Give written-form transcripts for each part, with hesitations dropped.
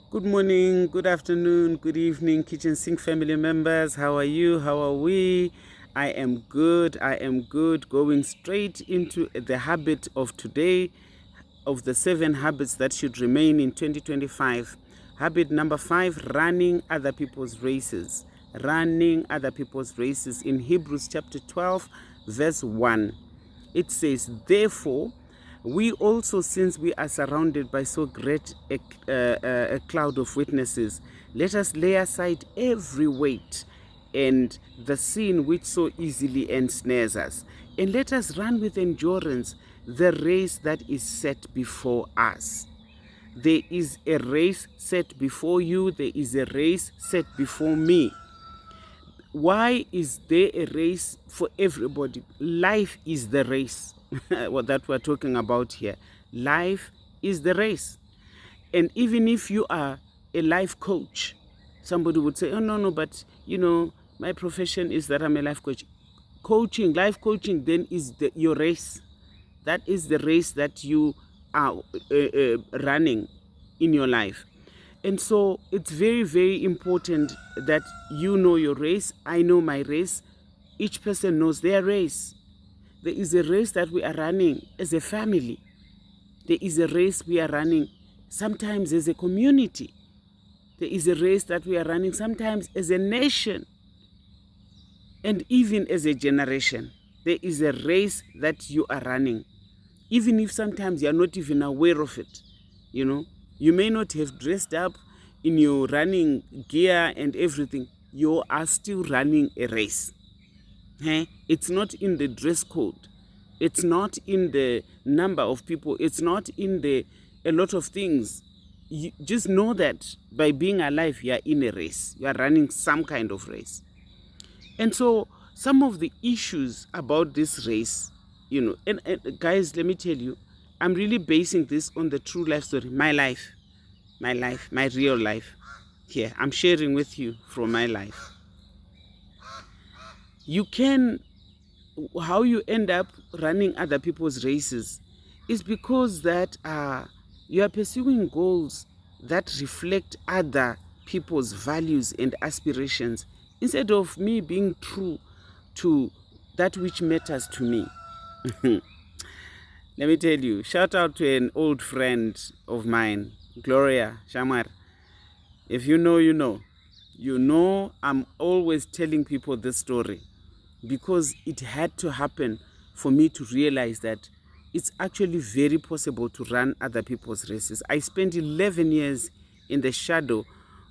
Good morning, good afternoon, good evening, Kitchen Sink family members. How are you? How are we? I am good. I am good. Going straight into the habit of today, of the 7 habits that should remain in 2025. Habit number 5, running other people's races. Running other people's races. In Hebrews chapter 12, verse 1, it says, therefore, we also, since we are surrounded by so great a cloud of witnesses, let us lay aside every weight and the sin which so easily ensnares us, and let us run with endurance the race that is set before us. There is a race set before you. There is a race set before me. Why is there a race for everybody? Life is the race. What that we're talking about here. Life is the race. And even if you are a life coach, somebody would say, oh, no, but, my profession is that I'm a life coach. Life coaching then is your race. That is the race that you are running in your life. And so it's very, very important that you know your race. I know my race. Each person knows their race. There is a race that we are running as a family. There is a race we are running sometimes as a community. There is a race that we are running sometimes as a nation. And even as a generation. There is a race that you are running. Even if sometimes you are not even aware of it. You may not have dressed up in your running gear and everything. You are still running a race. It's not in the dress code. It's not in the number of people. It's not in a lot of things. You just know that by being alive, you are in a race. You are running some kind of race. And so some of the issues about this race, and guys, let me tell you, I'm really basing this on the true life story. My life, my real life. Here, I'm sharing with you from my life. How you end up running other people's races is because that you are pursuing goals that reflect other people's values and aspirations instead of me being true to that which matters to me. Let me tell you, shout out to an old friend of mine, Gloria Shamar. If you know, you know. You know, I'm always telling people this story because it had to happen for me to realize that it's actually very possible to run other people's races. I spent 11 years in the shadow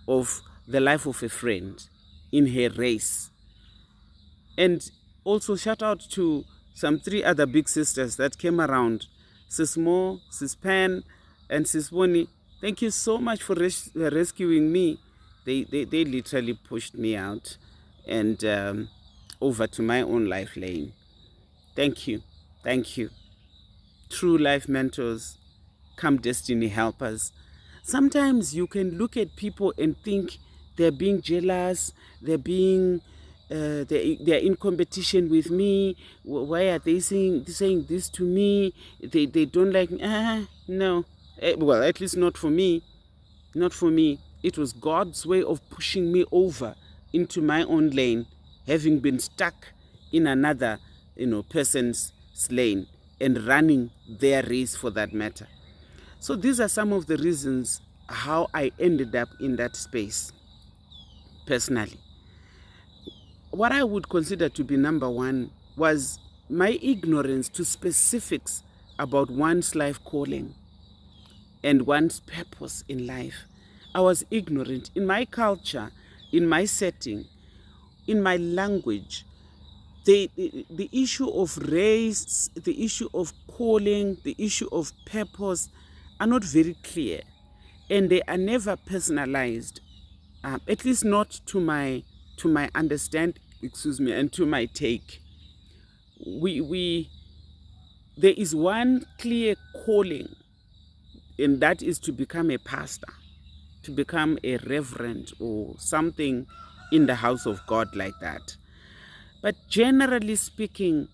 of the life of a friend in her race. And also shout out to some 3 other big sisters that came around, Sis Mo, Sis Pan, and Sis Bonnie. Thank you so much for rescuing me. They literally pushed me out and over to my own life lane. Thank you. Thank you. True life mentors, come destiny helpers. Sometimes you can look at people and think they're being jealous, they're in competition with me. Why are they saying this to me? They don't like me. No. Well, at least not for me. Not for me. It was God's way of pushing me over into my own lane, having been stuck in another, person's lane and running their race for that matter. So these are some of the reasons how I ended up in that space personally. What I would consider to be number 1 was my ignorance to specifics about one's life calling and one's purpose in life. I was ignorant in my culture, in my setting, in my language. The issue of race, the issue of calling, the issue of purpose are not very clear, and they are never personalized, at least not to my understanding, and to my take. There is one clear calling, and that is to become a pastor, to become a reverend or something in the house of God like that. But generally speaking,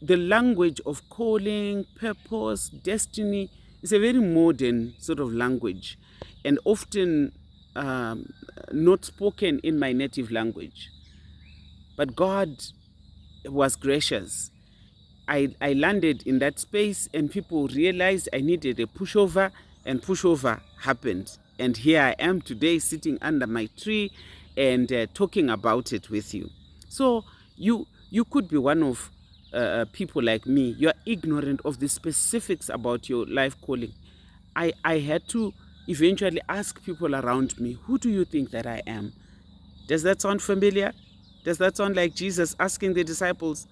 the language of calling, purpose, destiny It's a very modern sort of language, and often not spoken in my native language. But God was gracious. I landed in that space, and people realized I needed a pushover, and pushover happened. And here I am today, sitting under my tree and talking about it with you. So you could be one of people like me. You are ignorant of the specifics about your life calling. I had to eventually ask people around me, who do you think that I am? Does that sound familiar? Does that sound like Jesus asking the disciples,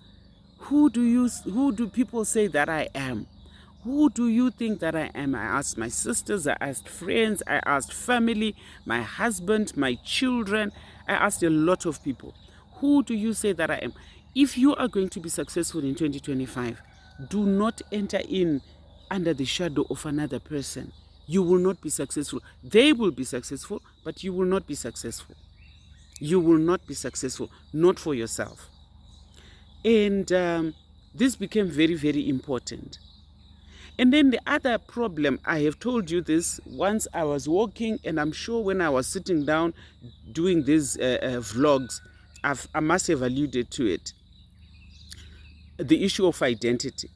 who do people say that I am? Who do you think that I am? I asked my sisters, I asked friends, I asked family, my husband, my children. I asked a lot of people, who do you say that I am? If you are going to be successful in 2025, do not enter in under the shadow of another person. You will not be successful. They will be successful, but you will not be successful. You will not be successful, not for yourself. And this became very, very important. And then the other problem, I have told you this once I was walking, and I'm sure when I was sitting down doing these vlogs, I must have alluded to it. The issue of identity.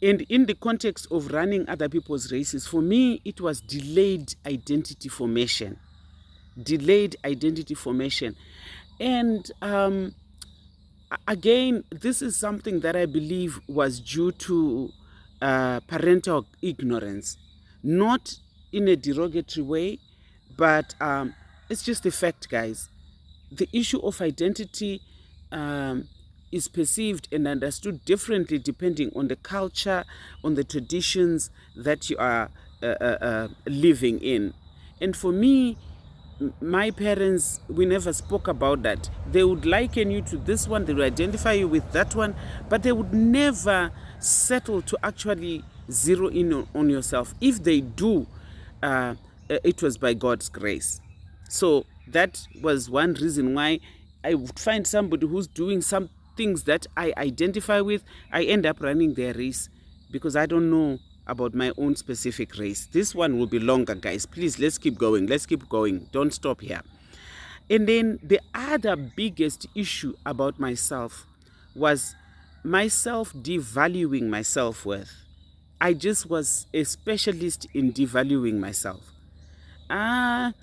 And in the context of running other people's races, for me, it was delayed identity formation. Delayed identity formation. And again, this is something that I believe was due to parental ignorance. Not in a derogatory way, but it's just a fact, guys. The issue of identity is perceived and understood differently depending on the culture, on the traditions that you are living in. And for me, my parents, we never spoke about that. They would liken you to this one, they would identify you with that one, but they would never settle to actually zero in on yourself. If they do, it was by God's grace. So that was one reason why I would find somebody who's doing some things that I identify with, I end up running their race because I don't know about my own specific race. This one will be longer, guys. Please, let's keep going. Let's keep going. Don't stop here. And then the other biggest issue about myself was myself devaluing my self-worth. I just was a specialist in devaluing myself. Maybe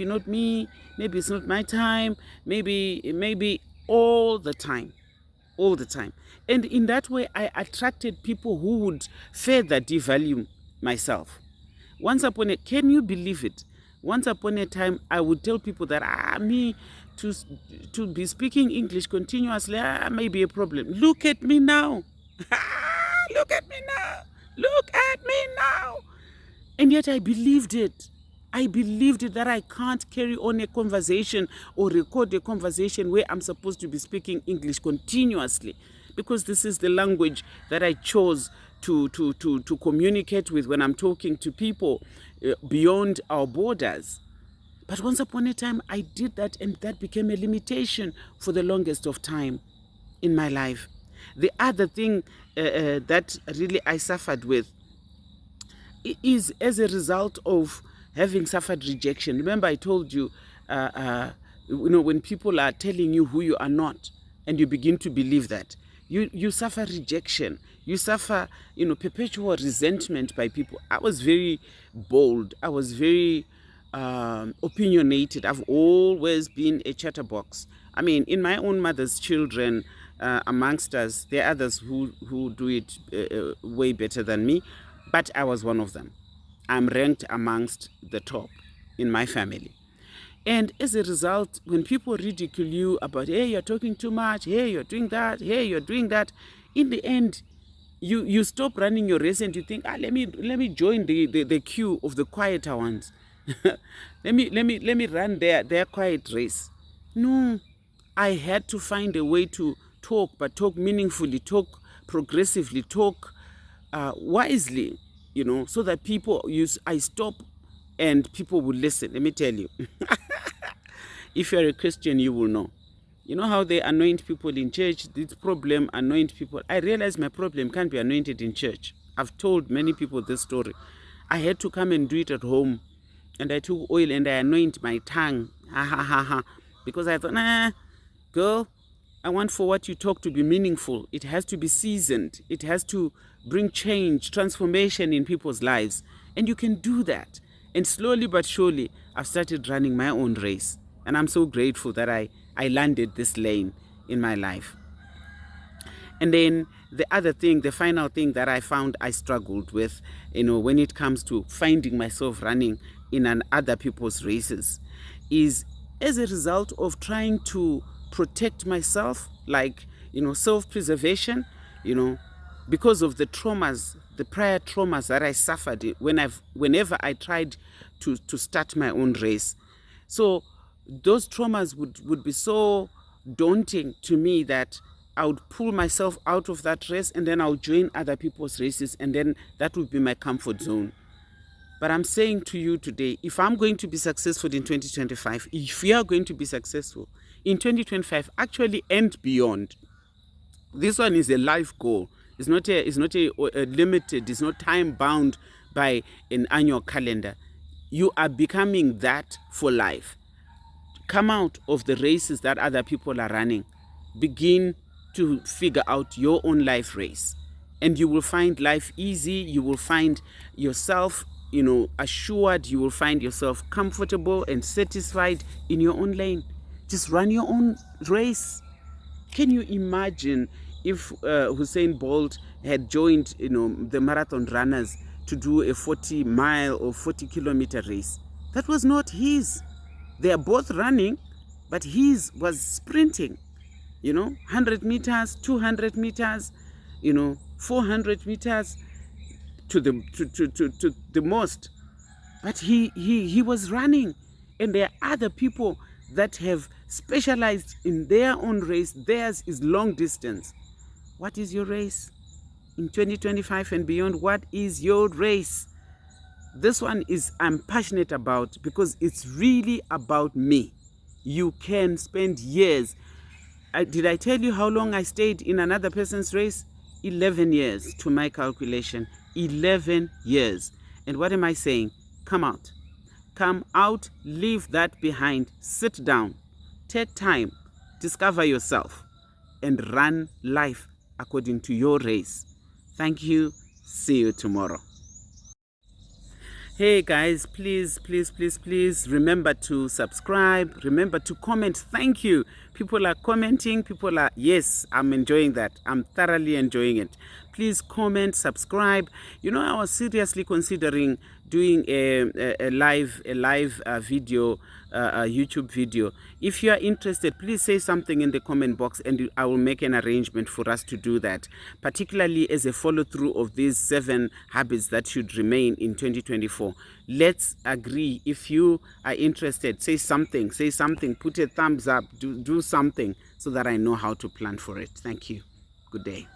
not me. Maybe it's not my time. Maybe all the time. All the time. And in that way, I attracted people who would further devalue myself. Can you believe it? Once upon a time, I would tell people that to be speaking English continuously may be a problem. Look at me now. Look at me now. Look at me now. And yet I believed it. I believed it that I can't carry on a conversation or record a conversation where I'm supposed to be speaking English continuously, because this is the language that I chose to communicate with when I'm talking to people beyond our borders. But once upon a time, I did that, and that became a limitation for the longest of time in my life. The other thing that really I suffered with is as a result of having suffered rejection. Remember, I told you, when people are telling you who you are not, and you begin to believe that, you suffer rejection. You suffer, perpetual resentment by people. I was very bold. I was very opinionated. I've always been a chatterbox. I mean, in my own mother's children, amongst us, there are others who do it way better than me, but I was one of them. I'm ranked amongst the top in my family. And as a result, when people ridicule you about, hey, you're talking too much, hey, you're doing that, hey, you're doing that, in the end, you stop running your race and you think, let me join the queue of the quieter ones. let me run their quiet race. No, I had to find a way to talk, but talk meaningfully, talk progressively, talk wisely, so that I stop and people will listen. Let me tell you. If you're a Christian, you will know. You know how they anoint people in church? This problem anoint people. I realize my problem can't be anointed in church. I've told many people this story. I had to come and do it at home, and I took oil and I anoint my tongue, because I thought, nah, girl, I want for what you talk to be meaningful. It has to be seasoned. It has to bring change, transformation in people's lives. And you can do that. And slowly but surely, I've started running my own race. And I'm so grateful that I landed this lane in my life. And then the other thing, the final thing that I found I struggled with, when it comes to finding myself running in other people's races, is as a result of trying to protect myself, like, self-preservation, because of the traumas, the prior traumas that I suffered whenever I tried to start my own race. So those traumas would be so daunting to me that I would pull myself out of that race, and then I'll join other people's races, and then that would be my comfort zone. But I'm saying to you today, if I'm going to be successful in 2025, if we are going to be successful in 2025, actually and beyond, this one is a life goal. It's not a limited, it's not time bound by an annual calendar. You are becoming that for life. Come out of the races that other people are running. Begin to figure out your own life race, and you will find life easy. You will find yourself assured. You will find yourself comfortable and satisfied in your own lane. Just run your own race. Can you imagine if Usain Bolt had joined the marathon runners to do a 40-mile or 40-kilometer race? That was not his. They are both running, but his was sprinting. 100 meters, 200 meters, 400 meters to the most. But he was running. And there are other people that have specialized in their own race. Theirs is long distance. What is your race? In 2025 and beyond, what is your race? This one I'm passionate about, because it's really about me. You can spend years. Did I tell you how long I stayed in another person's race? 11 years to my calculation. 11 years. And what am I saying? Come out. Come out, leave that behind, sit down, take time, discover yourself, and run life according to your race. Thank you. See you tomorrow. Hey guys, please remember to subscribe, remember to comment. Thank you. People are commenting, yes, I'm enjoying that. I'm thoroughly enjoying it. Please comment, subscribe. I was seriously considering doing a live video, a YouTube video. If you are interested, please say something in the comment box, and I will make an arrangement for us to do that, particularly as a follow-through of these 7 habits that should remain in 2024. Let's agree. If you are interested, say something, put a thumbs up, do something, so that I know how to plan for it. Thank you. Good day.